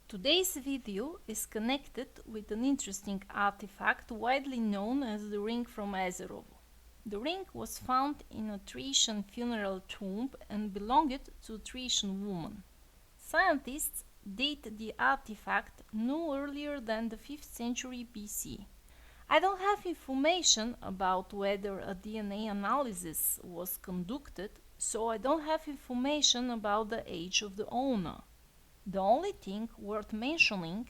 Today's video is connected with an interesting artifact widely known as the ring from Azerovo. The ring was found in a Thracian funeral tomb and belonged to a Thracian woman. Scientists date the artifact no earlier than the 5th century BC. I don't have information about whether a DNA analysis was conducted, so I don't have information about the age of the owner. The only thing worth mentioning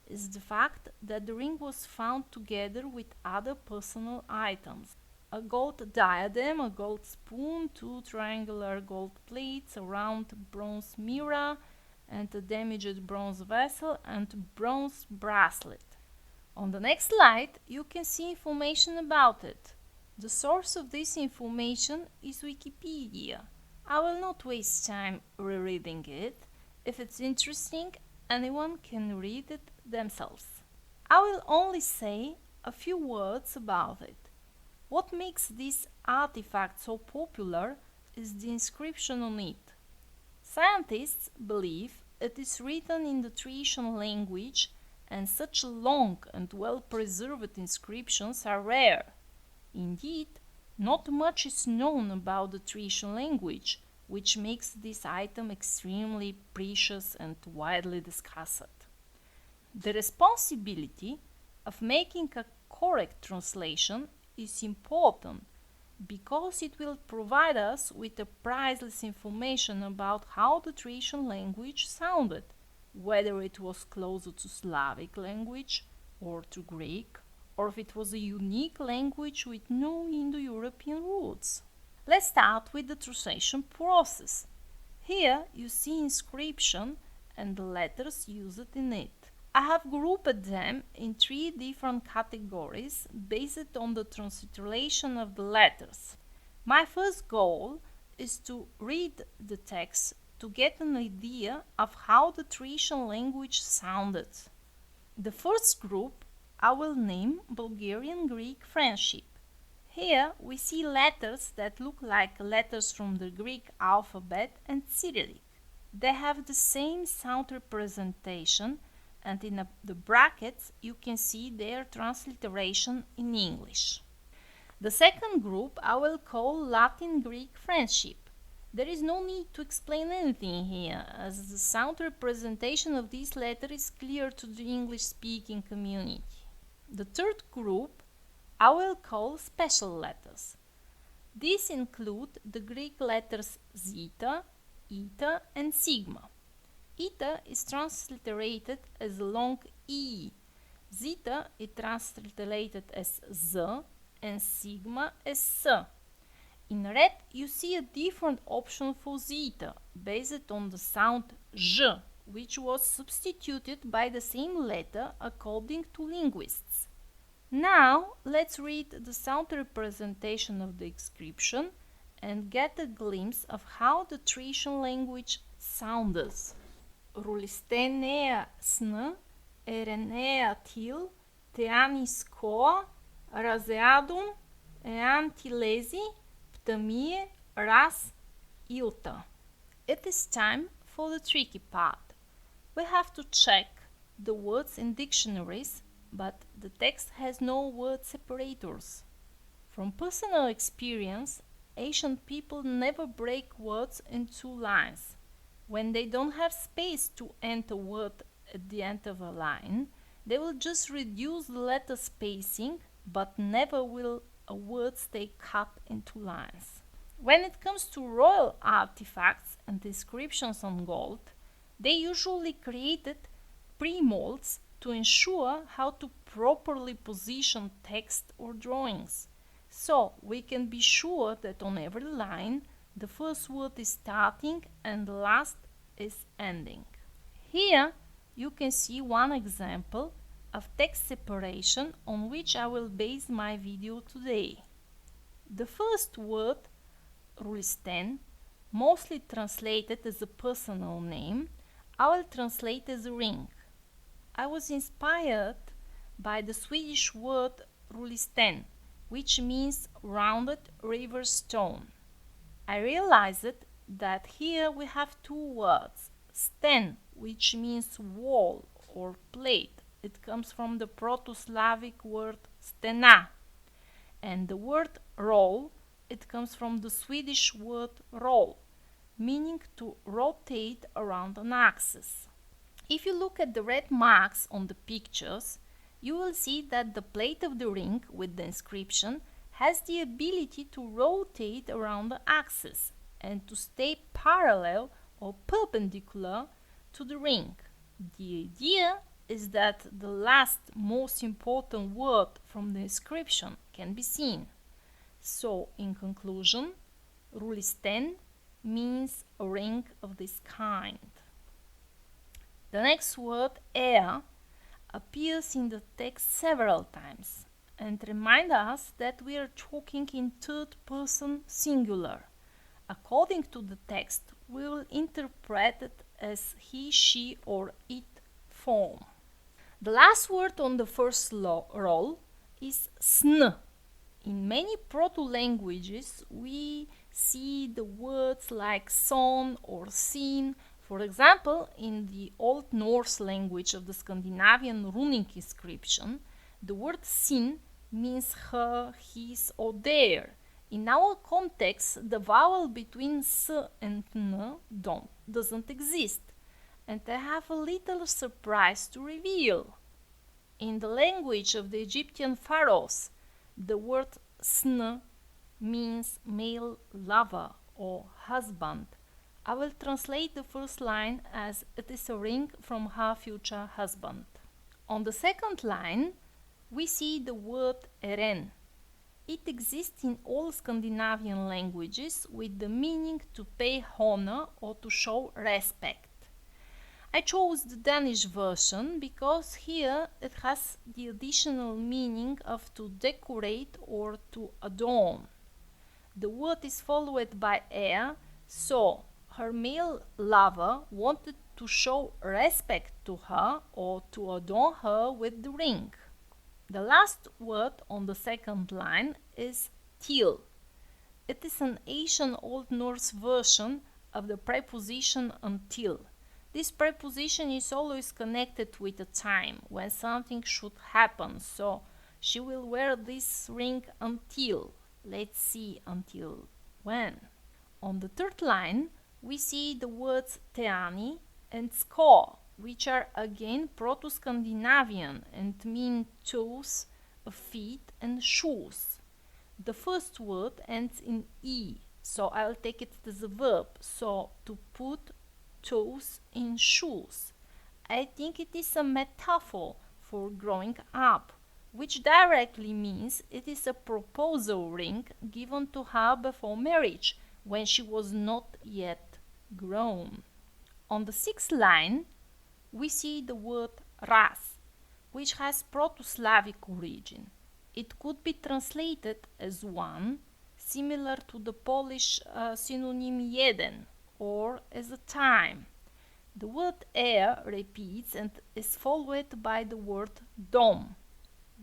is the fact that the ring was found together with other personal items. A gold diadem, a gold spoon, 2 triangular gold plates, a round bronze mirror, and a damaged bronze vessel and bronze bracelet. On the next slide, you can see information about it. The source of this information is Wikipedia. I will not waste time rereading it. If it's interesting, anyone can read it themselves. I will only say a few words about it. What makes this artifact so popular is the inscription on it. Scientists believe it is written in the Thracian language, and such long and well-preserved inscriptions are rare. Indeed, not much is known about the Thracian language, which makes this item extremely precious and widely discussed. The responsibility of making a correct translation is important because it will provide us with a priceless information about how the Thracian language sounded, whether it was closer to Slavic language or to Greek, or if it was a unique language with no Indo-European roots. Let's start with the translation process. Here you see inscription and the letters used in it. I have grouped them in 3 different categories based on the transliteration of the letters. My first goal is to read the text to get an idea of how the Thracian language sounded. The first group I will name Bulgarian-Greek friendship. Here we see letters that look like letters from the Greek alphabet and Cyrillic. They have the same sound representation, and in the brackets you can see their transliteration in English. The second group I will call Latin-Greek friendship. There is no need to explain anything here, as the sound representation of this letter is clear to the English-speaking community. The third group I will call special letters. These include the Greek letters zeta, eta, and sigma. Eta is transliterated as a long E. Zeta is transliterated as Z, and sigma as S. In red, you see a different option for zeta, based on the sound Z, which was substituted by the same letter according to linguists. Now, let's read the sound representation of the inscription and get a glimpse of how the Thracian language sounds. Rulistenea sn, erenea til, teanis koa, razeadum, eantilesi, ptamie, ras, ilta. It is time for the tricky part. We have to check the words in dictionaries, but the text has no word separators. From personal experience, ancient people never break words in 2 lines. When they don't have space to end a word at the end of a line, they will just reduce the letter spacing, but never will a word stay cut in 2 lines. When it comes to royal artifacts and inscriptions on gold, they usually created pre-molds to ensure how to properly position text or drawings. So we can be sure that on every line the first word is starting and the last is ending. Here you can see one example of text separation on which I will base my video today. The first word, Rulisten, mostly translated as a personal name, I will translate as a ring. I was inspired by the Swedish word Rulisten, which means rounded river stone. I realized that here we have 2 words, sten, which means wall or plate. It comes from the Proto-Slavic word stena. And the word roll, it comes from the Swedish word roll, meaning to rotate around an axis. If you look at the red marks on the pictures, you will see that the plate of the ring with the inscription has the ability to rotate around the axis and to stay parallel or perpendicular to the ring. The idea is that the last most important word from the inscription can be seen. So, in conclusion, rulisten means a ring of this kind. The next word, ea, appears in the text several times and reminds us that we are talking in third person singular. According to the text, we will interpret it as he, she, or it form. The last word on the first roll is sn. In many proto-languages, we see the words like son or sin. For example, in the Old Norse language of the Scandinavian runic inscription, the word sin means her, his, or their. In our context, the vowel between s and n doesn't exist, and I have a little surprise to reveal. In the language of the Egyptian pharaohs, the word sn means male lover or husband. I will translate the first line as it is a ring from her future husband. On the second line, we see the word eren. It exists in all Scandinavian languages with the meaning to pay honor or to show respect. I chose the Danish version because here it has the additional meaning of to decorate or to adorn. The word is followed by er, so her male lover wanted to show respect to her or to adorn her with the ring. The last word on the second line is til. It is an ancient Old Norse version of the preposition until. This preposition is always connected with a time when something should happen, so she will wear this ring until. Let's see until when. On the third line, we see the words teani and sko, which are again Proto-Scandinavian and mean toes, feet, and shoes. The first word ends in e, so I'll take it as a verb, so to put toes in shoes. I think it is a metaphor for growing up, which directly means it is a proposal ring given to her before marriage, when she was not yet grown. On the sixth line, we see the word ras, which has Proto-Slavic origin. It could be translated as one, similar to the Polish synonym jeden, or as a time. The word repeats and is followed by the word dom.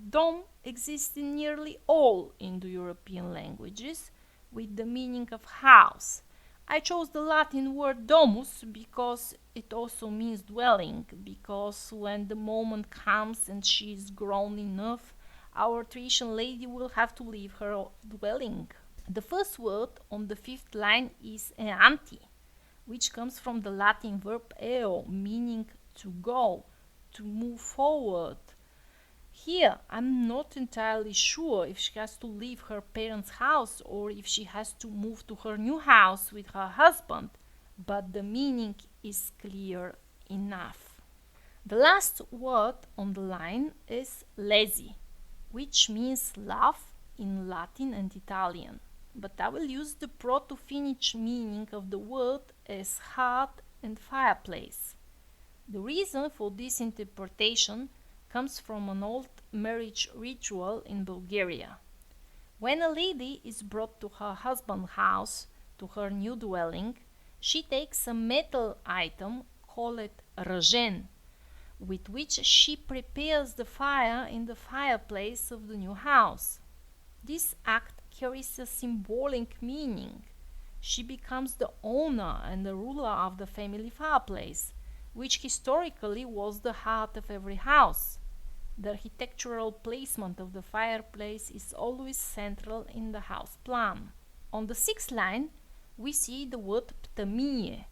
Dom exists in nearly all Indo-European languages with the meaning of house. I chose the Latin word domus because it also means dwelling, because when the moment comes and she is grown enough, our Thracian lady will have to leave her dwelling. The first word on the fifth line is eanti, which comes from the Latin verb eo, meaning to go, to move forward. Here, I'm not entirely sure if she has to leave her parents' house or if she has to move to her new house with her husband, but the meaning is clear enough. The last word on the line is lesi, which means love in Latin and Italian, but I will use the Proto-Finnish meaning of the word as hearth and fireplace. The reason for this interpretation comes from an old marriage ritual in Bulgaria. When a lady is brought to her husband's house, to her new dwelling, she takes a metal item called rajen, with which she prepares the fire in the fireplace of the new house. This act carries a symbolic meaning. She becomes the owner and the ruler of the family fireplace, which historically was the heart of every house. The architectural placement of the fireplace is always central in the house plan. On the sixth line, we see the word ptamie,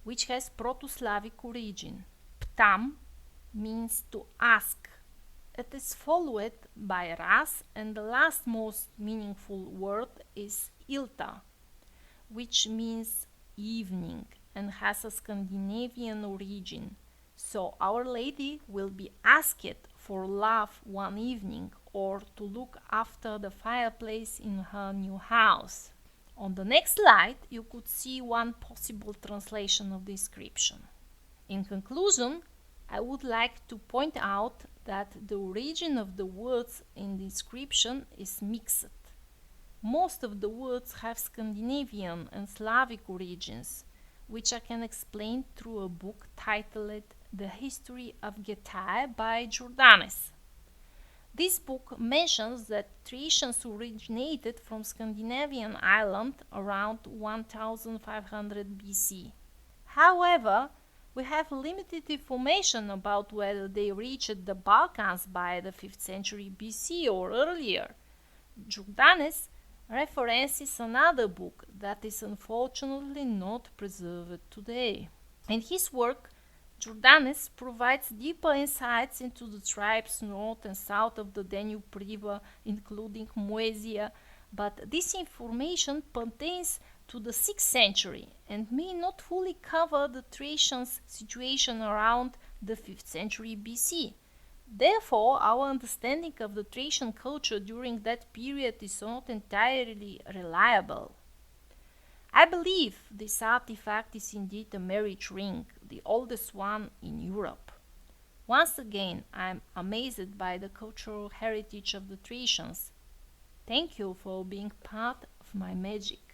which has Proto-Slavic origin. Ptam means to ask. It is followed by ras, and the last most meaningful word is ilta, which means evening and has a Scandinavian origin. So Our Lady will be asked for love one evening or to look after the fireplace in her new house. On the next slide, you could see one possible translation of the inscription. In conclusion, I would like to point out that the origin of the words in the inscription is mixed. Most of the words have Scandinavian and Slavic origins, which I can explain through a book titled The History of Getae by Jordanes. This book mentions that traditions originated from Scandinavian island around 1500 BC. However, we have limited information about whether they reached the Balkans by the 5th century BC or earlier. Jordanes references another book that is unfortunately not preserved today. In his work, Jordanes provides deeper insights into the tribes north and south of the Danube River, including Moesia, but this information pertains to the 6th century and may not fully cover the Thracians' situation around the 5th century BC. Therefore, our understanding of the Thracian culture during that period is not entirely reliable. I believe this artifact is indeed a marriage ring, the oldest one in Europe. Once again, I am amazed by the cultural heritage of the Thracians. Thank you for being part of my magic.